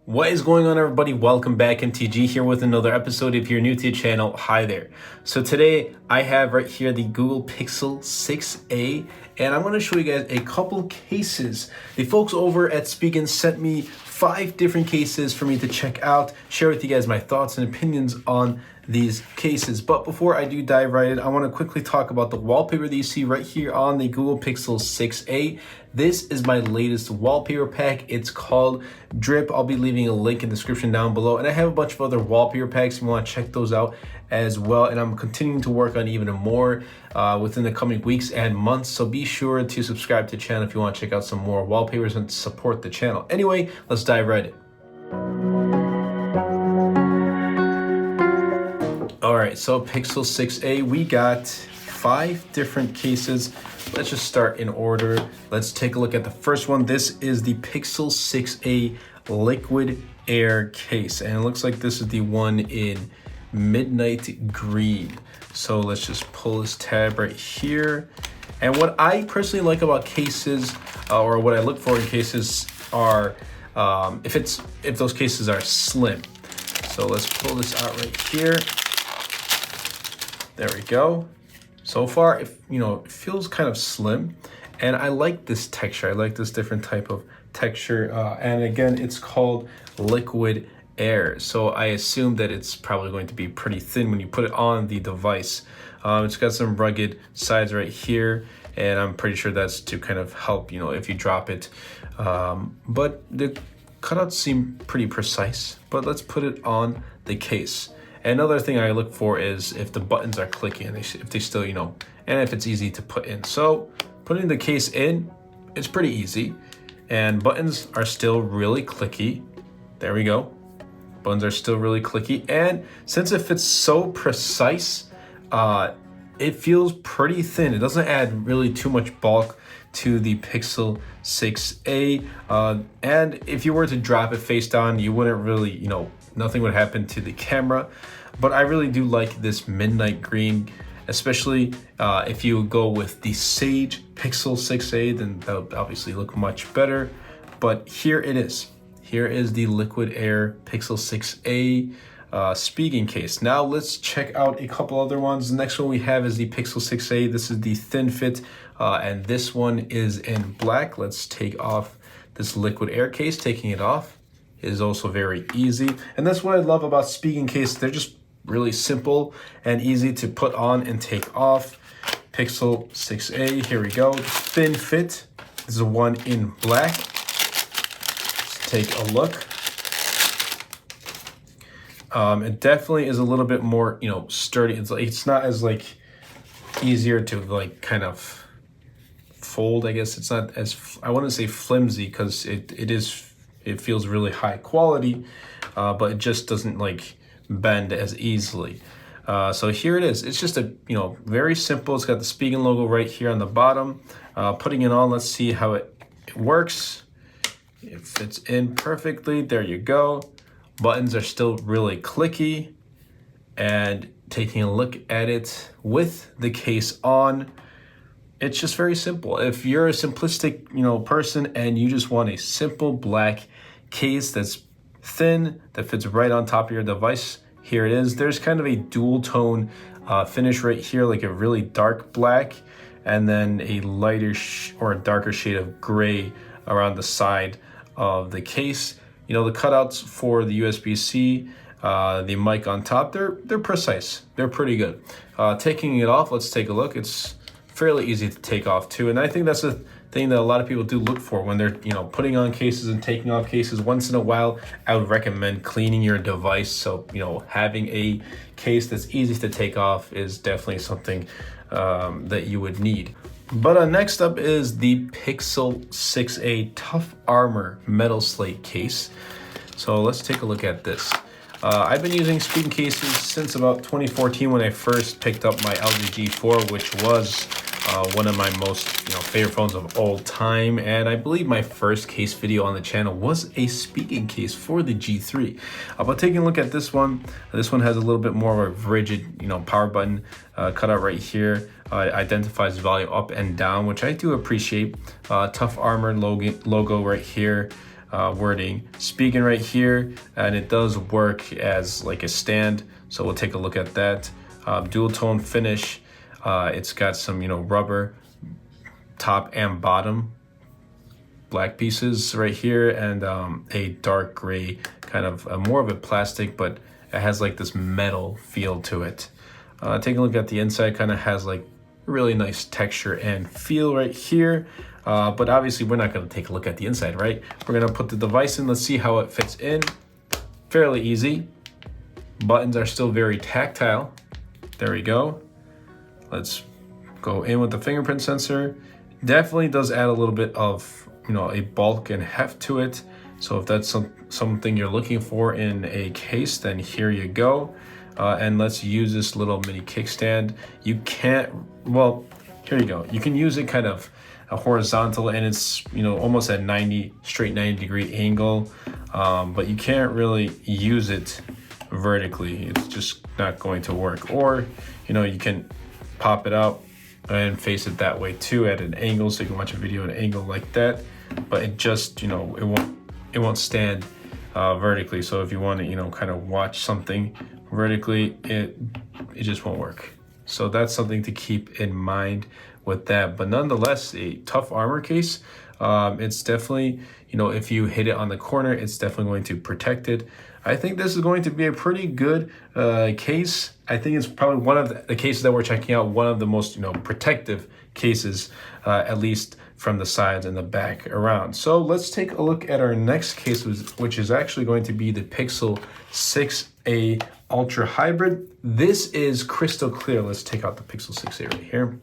What is going on, everybody? Welcome back. MTG here with another episode. If you're new to the channel, hi there. So today I have right here the Google Pixel 6a, and I'm going to show you guys a couple cases. The folks over at Spigen sent me 5 different cases for me to check out, share with you guys my thoughts and opinions on these cases. But before I do dive right in, I want to quickly talk about the wallpaper that you see right here on the Google Pixel 6a. This is my latest wallpaper pack. It's called Drip. I'll be leaving a link in the description down below. And I have a bunch of other wallpaper packs if you want to check those out as well. And I'm continuing to work on even more within the coming weeks and months. So be sure to subscribe to the channel if you want to check out some more wallpapers and support the channel. Anyway, let's dive right in. All right, so Pixel 6a, we got 5 different cases. Let's just start in order. Let's take a look at the first one. This is the Pixel 6a Liquid Air case, and it looks like this is the one in midnight green. So let's just pull this tab right here. And what I personally like about cases, or what I look for in cases, are if those cases are slim. So let's pull this out right here. There we go. So far, it feels kind of slim, and I like this texture. I like this different type of texture, and again, it's called Liquid Air. So I assume that it's probably going to be pretty thin when you put it on the device. It's got some rugged sides right here, and I'm pretty sure that's to kind of help, if you drop it. But the cutouts seem pretty precise, but let's put it on the case. Another thing I look for is if the buttons are clicky and if they still, and if it's easy to put in. So putting the case in, it's pretty easy, and buttons are still really clicky. There we go. Buttons are still really clicky, and since it fits so precise, it feels pretty thin. It doesn't add really too much bulk to the Pixel 6a, and if you were to drop it face down, you wouldn't really, nothing would happen to the camera. But I really do like this midnight green, especially if you go with the Sage Pixel 6a, then that would obviously look much better. But here it is. Here is the Liquid Air Pixel 6a Spigen case. Now let's check out a couple other ones. The next one we have is the Pixel 6a. This is the thin fit, and this one is in black. Let's take off this Liquid Air case. Taking it off is also very easy, and that's what I love about Spigen case. They're just really simple and easy to put on and take off. Pixel 6a, here we go. Thin fit. This is the one in black. Let's take a look. It definitely is a little bit more, sturdy. It's not as easier to kind of fold. I guess it's not as, I wouldn't say flimsy, because it feels really high quality, but it just doesn't bend as easily. So here it is. It's just a very simple. It's got the Spigen logo right here on the bottom. Putting it on, let's see how it works. It fits in perfectly. There you go. Buttons are still really clicky, and taking a look at it with the case on, it's just very simple. If you're a simplistic, person, and you just want a simple black case that's thin, that fits right on top of your device, here it is. There's kind of a dual tone finish right here, like a really dark black, and then a lighter or a darker shade of gray around the side of the case. The cutouts for the USB-C, the mic on top, they're precise. They're pretty good. Taking it off, let's take a look. It's fairly easy to take off too, and I think that's a thing that a lot of people do look for when they're putting on cases and taking off cases. Once in a while, I would recommend cleaning your device. So having a case that's easy to take off is definitely something that you would need. But next up is the Pixel 6a Tough Armor Metal Slate case. So let's take a look at this. I've been using Spigen cases since about 2014 when I first picked up my LG G4, which was one of my most favorite phones of all time, and I believe my first case video on the channel was a Spigen case for the G3. But taking a look at this one has a little bit more of a rigid power button cutout right here. It identifies volume up and down, which I do appreciate. Tough Armor logo right here. wording Spigen right here, and it does work as like a stand. So we'll take a look at that. Dual tone finish. It's got some, rubber top and bottom black pieces right here, and a dark gray kind of more of a plastic, but it has like this metal feel to it. Taking a look at the inside, kind of has like really nice texture and feel right here. But obviously we're not going to take a look at the inside, right? We're going to put the device in. Let's see how it fits in. Fairly easy. Buttons are still very tactile. There we go. Let's go in with the fingerprint sensor. Definitely does add a little bit of, a bulk and heft to it. So if that's something you're looking for in a case, then here you go. And let's use this little mini kickstand. You can't, well, here you go. You can use it kind of a horizontal, and it's, almost at straight 90 degree angle. But you can't really use it vertically. It's just not going to work. Or, you can pop it out and face it that way too at an angle, so you can watch a video at an angle like that. But it just, it won't stand vertically. So if you want to, kind of watch something vertically, it just won't work. So that's something to keep in mind with that. But nonetheless, a tough armor case. It's definitely, if you hit it on the corner, it's definitely going to protect it. I think this is going to be a pretty good case. I think it's probably one of the cases that we're checking out, one of the most, protective cases, at least from the sides and the back around. So let's take a look at our next case, which is actually going to be the Pixel 6a Ultra Hybrid. This is crystal clear. Let's take out the Pixel 6a right here.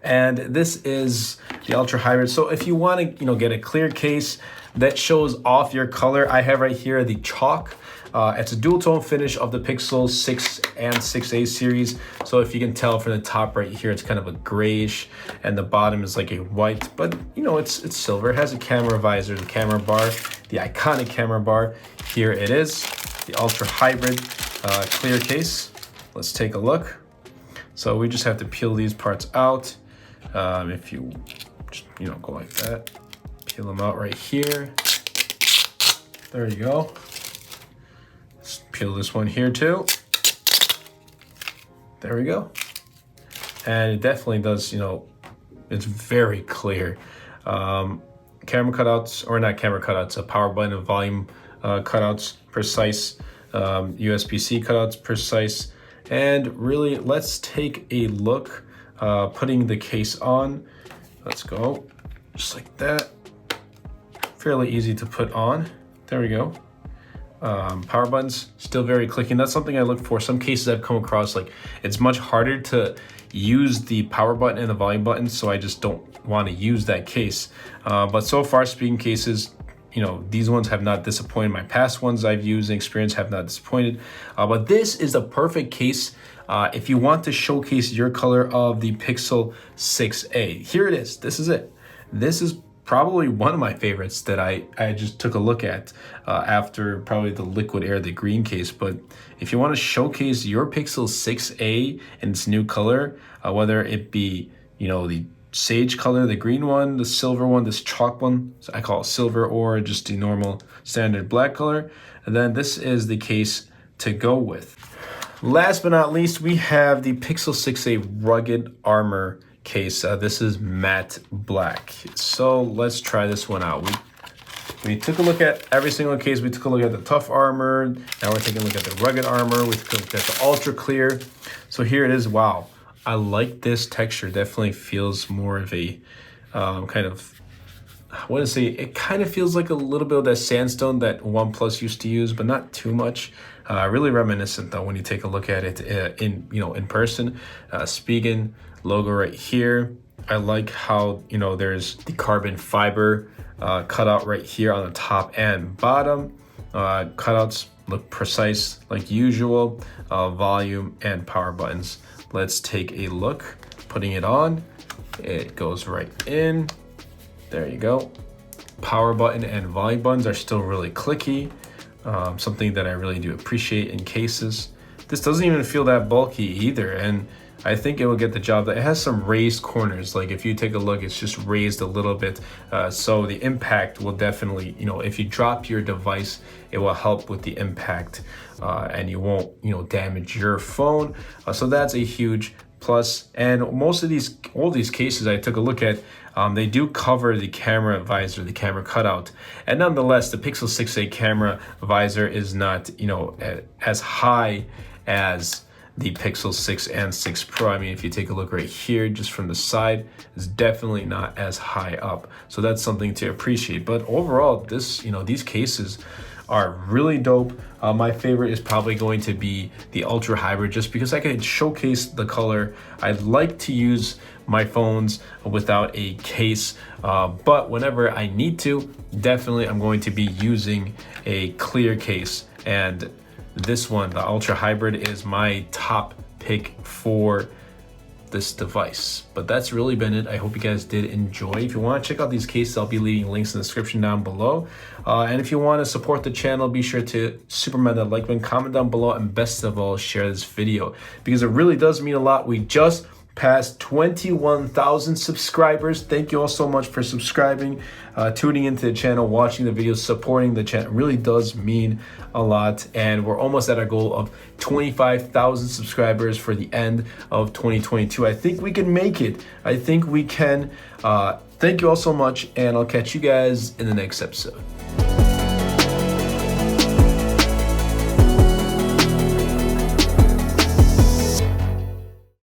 And this is the Ultra Hybrid. So if you want to, get a clear case that shows off your color, I have right here the chalk. It's a dual tone finish of the Pixel 6 and 6a series. So if you can tell from the top right here, it's kind of a grayish, and the bottom is like a white, but it's silver. It has a camera visor, the camera bar, the iconic camera bar. Here it is, the Ultra Hybrid clear case. Let's take a look. So we just have to peel these parts out. If you just, go like that, peel them out right here. There you go. Let's peel this one here too. There we go. And it definitely does, it's very clear. Camera cutouts, or not camera cutouts, power button and volume cutouts, precise. USB-C cutouts, precise. And really, let's take a look, putting the case on. Let's go, just like that. Fairly easy to put on. There we go. Power buttons, still very clicky. That's something I look for. Some cases I've come across, like it's much harder to use the power button and the volume button, so I just don't want to use that case. But so far, Spigen cases, these ones have not disappointed. My past ones I've used and experienced have not disappointed. But this is a perfect case if you want to showcase your color of the Pixel 6a. Here it is. This is it. This is probably one of my favorites that I just took a look at after probably the Liquid Air, the green case. But if you want to showcase your Pixel 6a in its new color, whether it be, the sage color, the green one, the silver one, this chalk one, so I call it silver, or just the normal standard black color, and then this is the case to go with. Last but not least, we have the Pixel 6a Rugged Armor case. This is matte black. So let's try this one out. We took a look at every single case. We took a look at the tough armor. Now we're taking a look at the rugged armor. We took a look at the ultra clear. So here it is. Wow. I like this texture. Definitely feels more of a kind of, I want to say, it kind of feels like a little bit of that sandstone that OnePlus used to use, but not too much. Really reminiscent though when you take a look at it in person. Spigen logo right here. I like how there's the carbon fiber cutout right here on the top and bottom. Cutouts look precise like usual. Volume and power buttons. Let's take a look. Putting it on, it goes right in. There you go. Power button and volume buttons are still really clicky. Something that I really do appreciate in cases. This doesn't even feel that bulky either, and I think it will get the job done. It has some raised corners. Like if you take a look, it's just raised a little bit. So the impact will definitely, if you drop your device, it will help with the impact and you won't, damage your phone. So that's a huge plus. And all these cases I took a look at, they do cover the camera visor, the camera cutout. And nonetheless, the Pixel 6a camera visor is not, as high as the Pixel 6 and 6 Pro. I mean, if you take a look right here, just from the side, it's definitely not as high up. So that's something to appreciate. But overall, these cases are really dope. My favorite is probably going to be the Ultra Hybrid, just because I can showcase the color. I like to use my phones without a case, but whenever I need to, definitely I'm going to be using a clear case. And this one, the Ultra Hybrid, is my top pick for this device. But that's really been it. I hope you guys did enjoy. If you want to check out these cases, I'll be leaving links in the description down below. And if you want to support the channel, be sure to superman that like button, comment down below, and best of all, share this video, because it really does mean a lot. We just passed 21,000 subscribers. Thank you all so much for subscribing, tuning into the channel, watching the videos, supporting the channel. It really does mean a lot. And we're almost at our goal of 25,000 subscribers for the end of 2022. I think we can make it. I think we can. Thank you all so much, and I'll catch you guys in the next episode.